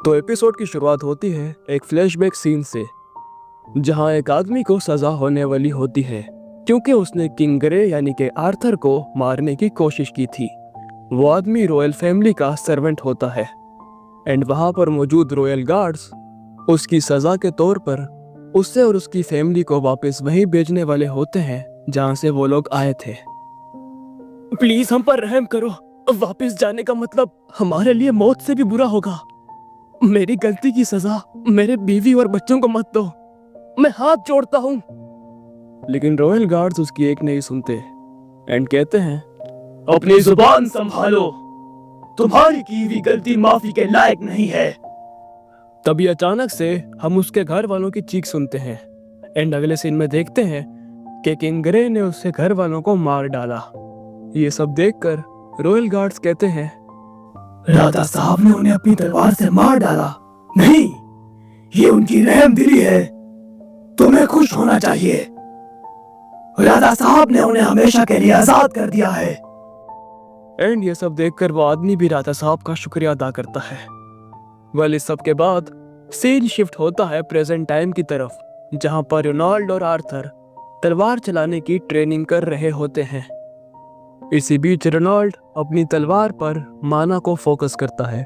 तो एपिसोड की शुरुआत होती है एक फ्लैशबैक सीन से, जहां एक आदमी को सजा होने वाली होती है क्योंकि उसने किंग ग्रे यानी कि आर्थर को मारने की कोशिश की थी। वो आदमी रॉयल फैमिली का सर्वेंट होता है एंड वहां पर मौजूद रॉयल गार्ड्स उसकी सजा के तौर पर उससे और उसकी फैमिली को वापस वहीं भेजने वाले होते हैं जहां से वो लोग आए थे। प्लीज हम पर रहम करो, वापस जाने का मतलब हमारे लिए मौत से भी बुरा होगा। मेरी गलती की सजा मेरे बीवी और बच्चों को मत दो, मैं हाथ जोड़ता हूँ। लेकिन रॉयल गार्ड्स उसकी एक नहीं सुनते एंड कहते हैं, अपनी जुबान संभालो, तुम्हारी की हुई गलती माफी के लायक नहीं है। तभी अचानक से हम उसके घर वालों की चीख सुनते हैं एंड अगले सीन में देखते हैं कि किंग ग्रे ने उसके घर वालों को मार डाला। ये सब देखकर रॉयल गार्ड्स कहते हैं, राजा साहब ने उन्हें अपनी तलवार से मार डाला? नहीं, ये उनकी रहमदिली है, तुम्हें खुश होना चाहिए। राजा साहब ने उन्हें हमेशा के लिए आजाद कर दिया है। एंड ये सब देखकर वो आदमी भी राजा साहब का शुक्रिया अदा करता है। वेल, इस सब के बाद सीन शिफ्ट होता है प्रेजेंट टाइम की तरफ, जहां पर रोनाल्ड और आर्थर तलवार चलाने की ट्रेनिंग कर रहे होते हैं। इसी बीच रोनाल्ड अपनी तलवार पर माना को फोकस करता है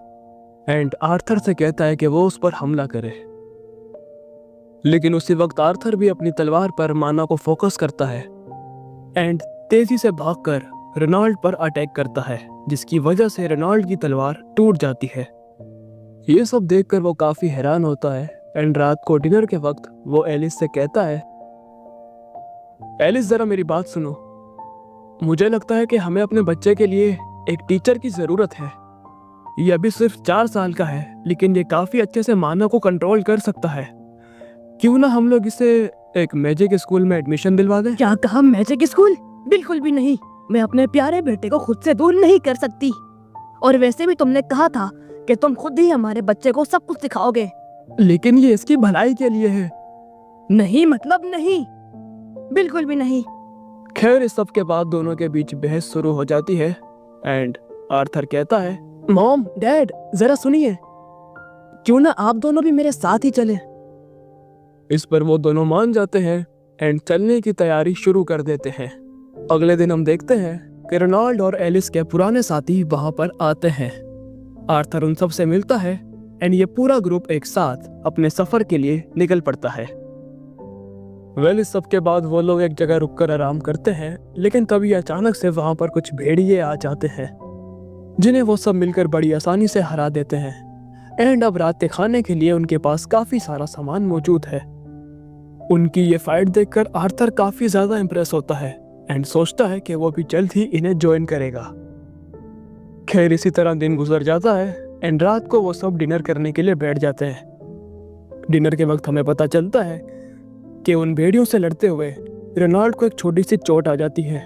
एंड आर्थर से कहता है कि वो उस पर हमला करे। लेकिन उसी वक्त आर्थर भी अपनी तलवार पर माना को फोकस करता है एंड तेजी से भागकर रोनाल्ड पर अटैक करता है, जिसकी वजह से रोनाल्ड की तलवार टूट जाती है। ये सब देखकर वो काफी हैरान होता है एंड रात को डिनर के वक्त वो एलिस से कहता है, एलिस जरा मेरी बात सुनो, मुझे लगता है कि हमें अपने बच्चे के लिए एक टीचर की जरूरत है। ये अभी सिर्फ 4 साल का है, लेकिन ये काफी अच्छे से माना को कंट्रोल कर सकता है। क्यों ना हम लोग इसे एक मैजिक स्कूल में एडमिशन दिलवा दें? क्या कहा? Magic school? बिल्कुल भी नहीं, मैं अपने प्यारे बेटे को खुद से दूर नहीं कर सकती। और वैसे भी तुमने कहा था कि तुम खुद ही हमारे बच्चे को सब कुछ सिखाओगे। लेकिन ये इसकी भलाई के लिए है। नहीं मतलब नहीं, बिल्कुल भी नहीं। खैर, इस सब के बाद दोनों के बीच बहस शुरू हो जाती है एंड आर्थर कहता है, मॉम, डैड, जरा सुनिए, क्यों ना आप दोनों भी मेरे साथ ही चलें? इस पर वो दोनों मान जाते हैं एंड चलने की तैयारी शुरू कर देते हैं। अगले दिन हम देखते हैं कि रोनाल्ड और एलिस के पुराने साथी वहां पर आते हैं। आर्थर उन सब से मिलता है एंड ये पूरा ग्रुप एक साथ अपने सफर के लिए निकल पड़ता है। वेल, इस सब के बाद वो लोग एक जगह रुककर आराम करते हैं, लेकिन तभी अचानक से वहां पर कुछ भेड़िए आ जाते हैं, जिन्हें वो सब मिलकर बड़ी आसानी से हरा देते हैं एंड अब रात के खाने के लिए उनके पास काफी सारा सामान मौजूद है। उनकी ये फाइट देखकर आर्थर काफी ज्यादा इंप्रेस होता है एंड सोचता है कि वो भी जल्द ही इन्हें ज्वाइन करेगा। खैर, इसी तरह दिन गुजर जाता है एंड रात को वो सब डिनर करने के लिए बैठ जाते हैं। डिनर के वक्त हमें पता चलता है कि उन भेड़ियों से लड़ते हुए रोनाल्ड को एक छोटी सी चोट आ जाती है,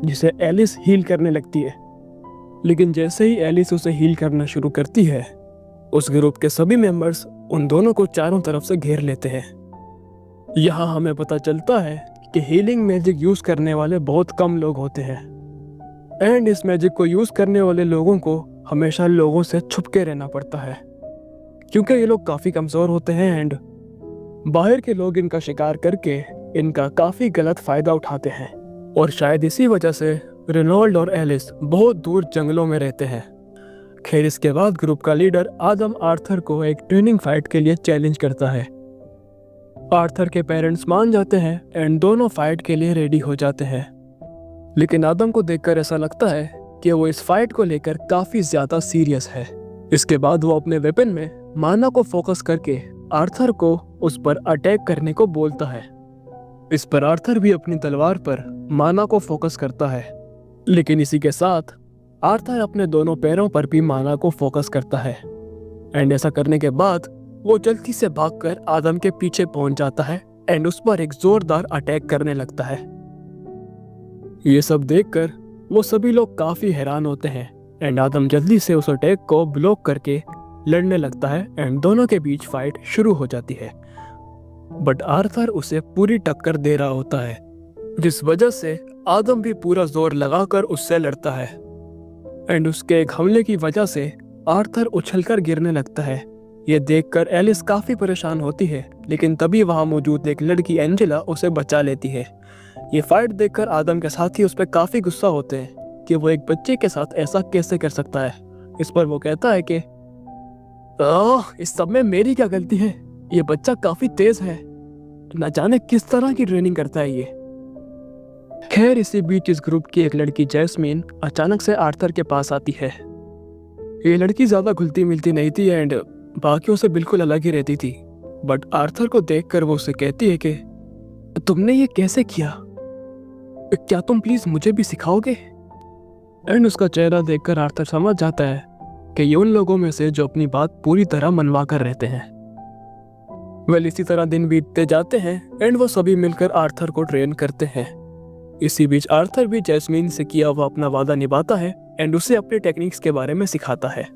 जिसे एलिस हील करने लगती है। लेकिन जैसे ही एलिस उसे हील करना शुरू करती है, उस ग्रुप के सभी मेंबर्स उन दोनों को चारों तरफ से घेर लेते हैं। यहाँ हमें पता चलता है कि हीलिंग मैजिक यूज करने वाले बहुत कम लोग होते हैं एंड इस मैजिक को यूज करने वाले लोगों को हमेशा लोगों से छुप के रहना पड़ता है, क्योंकि ये लोग काफी कमजोर होते हैं एंड बाहर के लोग इनका शिकार करके इनका काफी गलत फायदा उठाते हैं। और शायद इसी वजह से रोनाल्ड और एलिस बहुत दूर जंगलों में रहते हैं। खैर, इसके बाद ग्रुप का लीडर आदम आर्थर को एक ट्रेनिंग फाइट के लिए चैलेंज करता है। आर्थर के पेरेंट्स मान जाते हैं एंड दोनों फाइट के लिए रेडी हो जाते हैं। लेकिन आदम को देखकर ऐसा लगता है कि वो इस फाइट को लेकर काफी ज्यादा सीरियस है। इसके बाद वो अपने वेपन में माना को फोकस करके आर्थर को उस पर अटैक करने को बोलता है। इस पर आर्थर भी अपनी तलवार पर माना को फोकस करता है, लेकिन इसी के साथ आर्थर अपने दोनों पैरों पर भी माना को फोकस करता है एंड ऐसा करने के बाद वो जल्दी से भागकर आदम के पीछे पहुंच जाता है एंड उस पर एक जोरदार अटैक करने लगता है। ये सब देखकर वो सभी लोग काफी हैरान होते हैं एंड आदम जल्दी से उस अटैक को ब्लॉक करके लड़ने लगता है एंड दोनों के बीच फाइट शुरू हो जाती है। बट आर्थर उसे पूरी टक्कर दे रहा होता है, जिस वजह से आदम भी पूरा जोर लगाकर उससे लड़ता है एंड उसके एक हमले की वजह से आर्थर उछलकर गिरने लगता है। ये देखकर एलिस काफी परेशान होती है, लेकिन तभी वहां मौजूद एक लड़की एंजेला उसे बचा लेती है। ये फाइट देखकर आदम के साथी उस पर काफी गुस्सा होते हैं कि वो एक बच्चे के साथ ऐसा कैसे कर सकता है। इस पर वो कहता है कि इस सब में मेरी क्या गलती है, ये बच्चा काफी तेज है, न जाने किस तरह की ट्रेनिंग करता है ये। खैर इसी बीच इस ग्रुप की एक लड़की जैस्मीन अचानक से आर्थर के पास आती है। ये लड़की ज्यादा घुलती मिलती नहीं थी एंड बाकियों से बिल्कुल अलग ही रहती थी, बट आर्थर को देखकर वो उसे कहती है कि तुमने ये कैसे किया, क्या तुम प्लीज मुझे भी सिखाओगे। एंड उसका चेहरा देखकर आर्थर समझ जाता है कि ये उन लोगों में से जो अपनी बात पूरी तरह मनवा कर रहते हैं। वेल इसी तरह दिन बीतते जाते हैं एंड वो सभी मिलकर आर्थर को ट्रेन करते हैं। इसी बीच आर्थर भी जैस्मीन से किया हुआ अपना वादा निभाता है एंड उसे अपने टेक्निक्स के बारे में सिखाता है,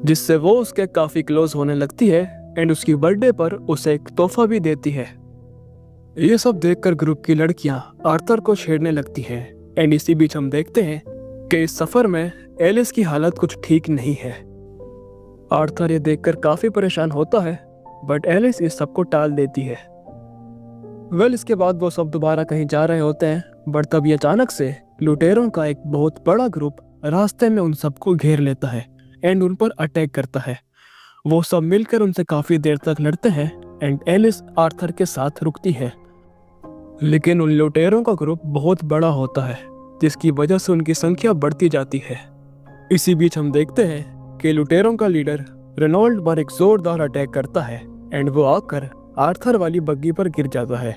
जिससे वो उसके काफी क्लोज होने लगती है एंड उसकी बर्थडे पर उसे एक तोहफा भी देती है। ये सब देखकर ग्रुप की लड़कियां आर्थर को छेड़ने लगती हैं एंड इसी बीच हम देखते हैं कि इस सफर में एलिस की हालत कुछ ठीक नहीं है। आर्थर ये देखकर काफी परेशान होता है, बट एलिस इस सब को टाल देती है। वेल इसके बाद वो सब दोबारा कहीं जा रहे होते हैं, बट तभी अचानक से लुटेरों का एक बहुत बड़ा ग्रुप रास्ते में उन सबको घेर लेता है एंड उन पर अटैक करता है। वो सब मिलकर उनसे काफी देर तक लड़ते हैं एंड एलिस आर्थर के साथ रुकती है, लेकिन उन लुटेरों का ग्रुप बहुत बड़ा होता है, जिसकी वजह से उनकी संख्या बढ़ती जाती है। इसी बीच हम देखते हैं कि लुटेरों का लीडर रेनॉल्ड पर एक जोरदार अटैक करता है एंड वो आकर आर्थर वाली बग्गी पर गिर जाता है।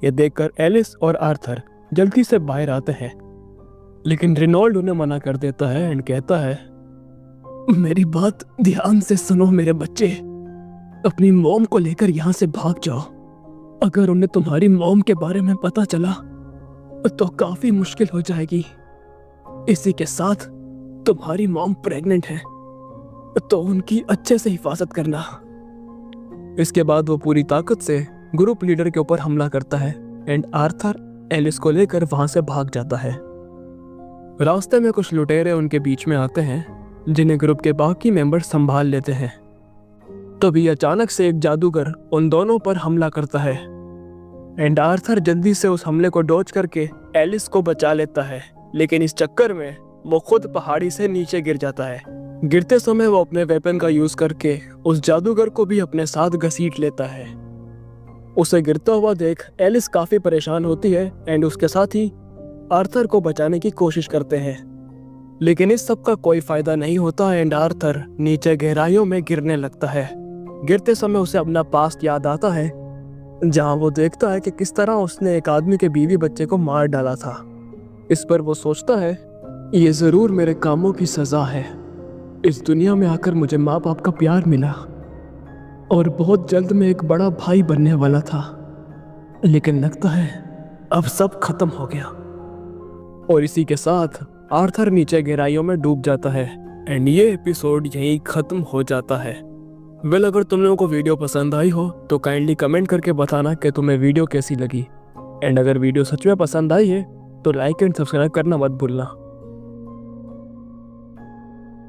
ये देखकर एलिस और आर्थर जल्दी से बाहर आते हैं, लेकिन रेनॉल्ड उन्हें मना कर देता है एंड कहता है, मेरी बात ध्यान से सुनो मेरे बच्चे, अपनी मॉम को लेकर यहाँ से भाग जाओ। अगर उन्हें तुम्हारी मॉम के बारे में पता चला तो काफी मुश्किल हो जाएगी। इसी के साथ तुम्हारी मॉम प्रेग्नेंट है, तो उनकी अच्छे से हिफाजत करना। इसके बाद वो पूरी ताकत से ग्रुप लीडर के ऊपर हमला करता है एंड आर्थर एलिस को लेकर वहां से भाग जाता है। रास्ते में कुछ लुटेरे उनके बीच में आते हैं, जिन्हें ग्रुप के बाकी मेंबर संभाल लेते हैं। तभी अचानक से एक जादूगर उन दोनों पर हमला करता है एंड आर्थर जल्दी से उस हमले को डॉज करके एलिस को बचा लेता है, लेकिन इस चक्कर में वो खुद पहाड़ी से नीचे गिर जाता है। गिरते समय वो अपने वेपन का यूज करके उस जादूगर को भी अपने साथ घसीट लेता है। उसे गिरता हुआ देख एलिस काफी परेशान होती है एंड उसके साथ ही आर्थर को बचाने की कोशिश करते हैं, लेकिन इस सब का कोई फायदा नहीं होता एंड आर्थर नीचे गहराइयों में गिरने लगता है। गिरते समय उसे अपना पास्ट याद आता है, जहां वो देखता है कि किस तरह उसने एक आदमी के बीवी बच्चे को मार डाला था। इस पर वो सोचता है, ये जरूर मेरे कामों की सजा है। इस दुनिया में आकर मुझे माँ बाप का प्यार मिला और बहुत जल्द मैं एक बड़ा भाई बनने वाला था, लेकिन लगता है अब सब खत्म हो गया। और इसी के साथ आर्थर नीचे गहराइयों में डूब जाता है एंड ये एपिसोड यहीं खत्म हो जाता है। वेल अगर तुम लोगों को वीडियो पसंद आई हो तो काइंडली कमेंट करके बताना कि तुम्हें वीडियो कैसी लगी, एंड अगर वीडियो सच में पसंद आई है तो लाइक एंड सब्सक्राइब करना मत भूलना।